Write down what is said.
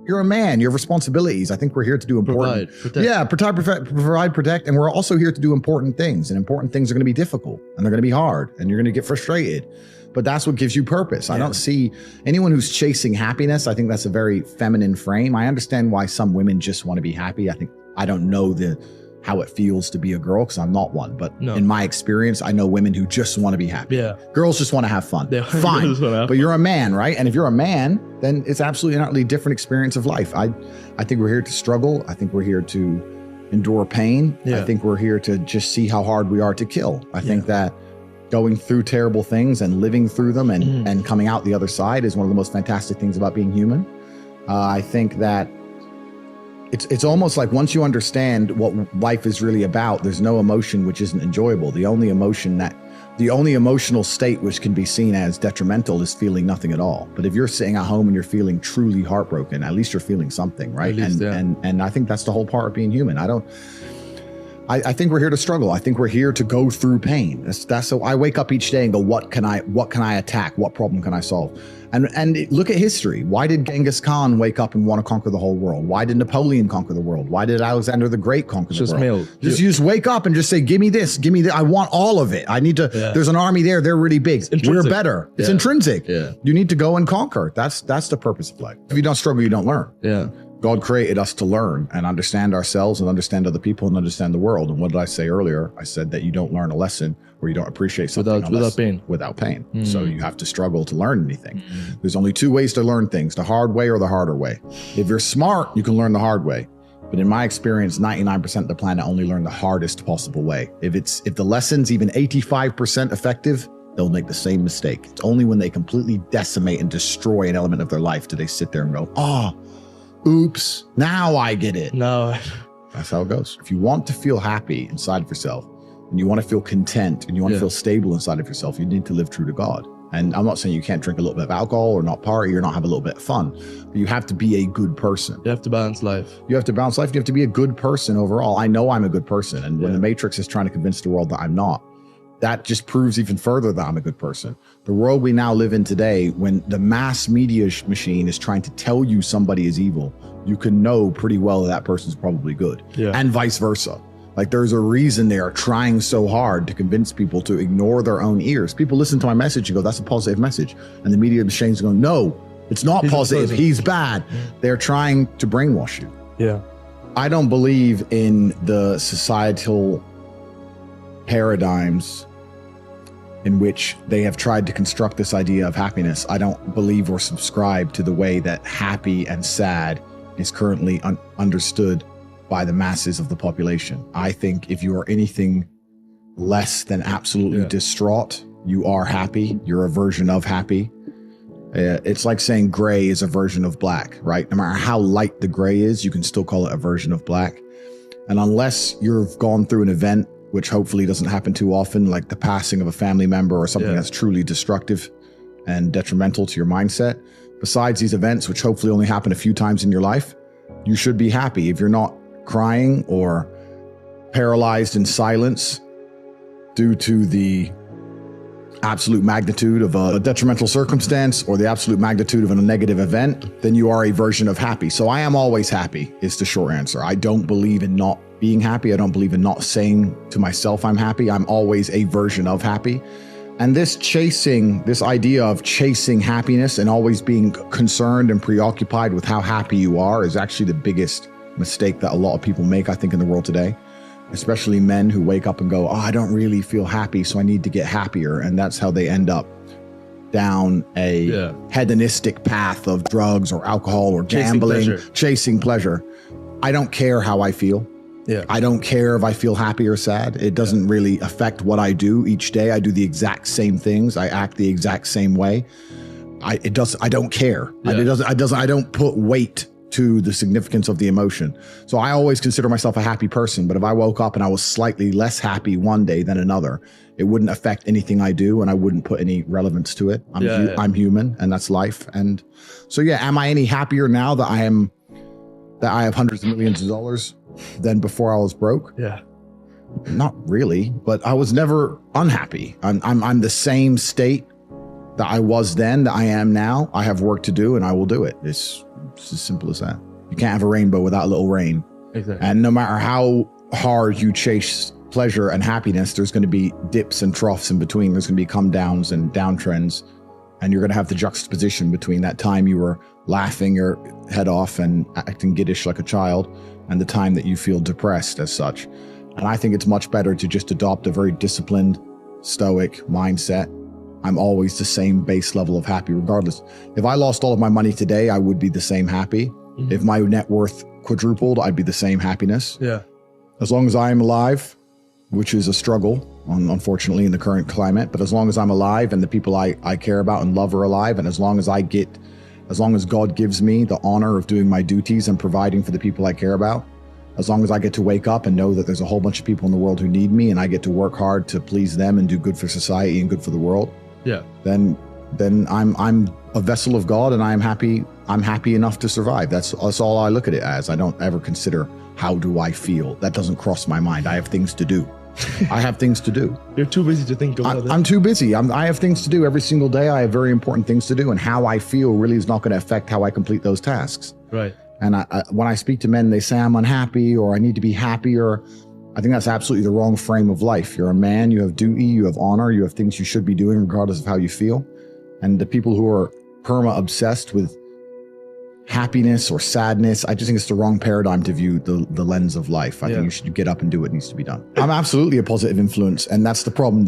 You're a man. You have responsibilities. I think we're here to do important. Provide, protect. And we're also here to do important things. And important things are going to be difficult and they're going to be hard and you're going to get frustrated. But that's what gives you purpose. I don't see anyone who's chasing happiness. I think that's a very feminine frame. I understand why some women just want to be happy. I don't know how it feels to be a girl because I'm not one. But in my experience, I know women who just want to be happy. Yeah. Girls just want to have fun. Fine. But you're a man, right? And if you're a man, then it's absolutely an utterly different experience of life. I think we're here to struggle. I think we're here to endure pain. I think we're here to just see how hard we are to kill. I think that going through terrible things and living through them and coming out the other side is one of the most fantastic things about being human. I think that it's almost like once you understand what life is really about, there's no emotion which isn't enjoyable. The only emotional state which can be seen as detrimental is feeling nothing at all. But if you're sitting at home and you're feeling truly heartbroken, at least you're feeling something, right? And I think that's the whole part of being human. I think we're here to struggle. I think we're here to go through pain. That's so I wake up each day and go, what can I attack? What problem can I solve? And look at history. Why did Genghis Khan wake up and want to conquer the whole world? Why did Napoleon conquer the world? Why did Alexander the Great conquer the world? Just wake up and just say, give me this, give me that. I want all of it. I need to, there's an army there. They're really big. We're better. It's intrinsic. You need to go and conquer. That's the purpose of life. If you don't struggle, you don't learn. God created us to learn and understand ourselves and understand other people and understand the world. And what did I say earlier? I said that you don't learn a lesson or you don't appreciate something without pain. So you have to struggle to learn anything. There's only two ways to learn things, the hard way or the harder way. If you're smart, you can learn the hard way. But in my experience, 99% of the planet only learn the hardest possible way. If the lesson's even 85% effective, they'll make the same mistake. It's only when they completely decimate and destroy an element of their life do they sit there and go, oops, now I get it. No. That's how it goes. If you want to feel happy inside of yourself and you want to feel content and you want to feel stable inside of yourself, you need to live true to God. And I'm not saying you can't drink a little bit of alcohol or not party or not have a little bit of fun, but you have to be a good person. You have to balance life. You have to balance life. You have to be a good person overall. I know I'm a good person. And when the Matrix is trying to convince the world that I'm not, that just proves even further that I'm a good person. The world we now live in today, when the mass media machine is trying to tell you somebody is evil, you can know pretty well that person's probably good, and vice versa. Like there's a reason they are trying so hard to convince people to ignore their own ears. People listen to my message and go, that's a positive message. And the media machine's going, no, it's not positive. He's bad. They're trying to brainwash you. I don't believe in the societal paradigms in which they have tried to construct this idea of happiness. I don't believe or subscribe to the way that happy and sad is currently understood by the masses of the population. I think if you are anything less than absolutely distraught, you are happy. You're a version of happy. It's like saying gray is a version of black, right? No matter how light the gray is, you can still call it a version of black. And unless you've gone through an event which hopefully doesn't happen too often, like the passing of a family member or something that's truly destructive and detrimental to your mindset. Besides these events, which hopefully only happen a few times in your life, you should be happy. If you're not crying or paralyzed in silence due to the absolute magnitude of a detrimental circumstance or the absolute magnitude of a negative event, then you are a version of happy. So I am always happy is the short answer. I don't believe in not being happy. I don't believe in not saying to myself I'm happy. I'm always a version of happy. And this idea of chasing happiness and always being concerned and preoccupied with how happy you are is actually the biggest mistake that a lot of people make, I think, in the world today. Especially men who wake up and go, I don't really feel happy, so I need to get happier. And that's how they end up down a hedonistic path of drugs or alcohol or gambling, chasing pleasure. I don't care how I feel. I don't care if I feel happy or sad. It doesn't really affect what I do each day. I do the exact same things. I act the exact same way. I don't care. I don't put weight to the significance of the emotion. So I always consider myself a happy person, but if I woke up and I was slightly less happy one day than another, it wouldn't affect anything I do and I wouldn't put any relevance to it. I'm human and that's life. And so, am I any happier now that I have hundreds of millions of dollars than before I was broke? Not really, but I was never unhappy. I'm the same state that I was then that I am now. I have work to do and I will do it. It's It's as simple as that. You can't have a rainbow without a little rain. Exactly. And no matter how hard you chase pleasure and happiness, there's going to be dips and troughs in between. There's going to be come downs and downtrends. And you're going to have the juxtaposition between that time you were laughing your head off and acting giddish like a child and the time that you feel depressed as such. And I think it's much better to just adopt a very disciplined, stoic mindset. I'm always the same base level of happy regardless. If I lost all of my money today, I would be the same happy. Mm-hmm. If my net worth quadrupled, I'd be the same happiness. Yeah. As long as I'm alive, which is a struggle, unfortunately, in the current climate. But as long as I'm alive and the people I care about and love are alive, and as long as God gives me the honor of doing my duties and providing for the people I care about, as long as I get to wake up and know that there's a whole bunch of people in the world who need me and I get to work hard to please them and do good for society and good for the world, then I'm a vessel of God and I'm happy enough to survive. That's all I look at it as. I don't ever consider how do I feel. That doesn't cross my mind. I have things to do. I have things to do. You're too busy to think about that. I'm too busy. I have things to do every single day. I have very important things to do, and how I feel really is not going to affect how I complete those tasks. Right. And when I speak to men, they say I'm unhappy or I need to be happier. I think that's absolutely the wrong frame of life. You're a man, you have duty, you have honor, you have things you should be doing regardless of how you feel. And the people who are perma-obsessed with happiness or sadness, I just think it's the wrong paradigm to view the lens of life. I think you should get up and do what needs to be done. I'm absolutely a positive influence, and that's the problem.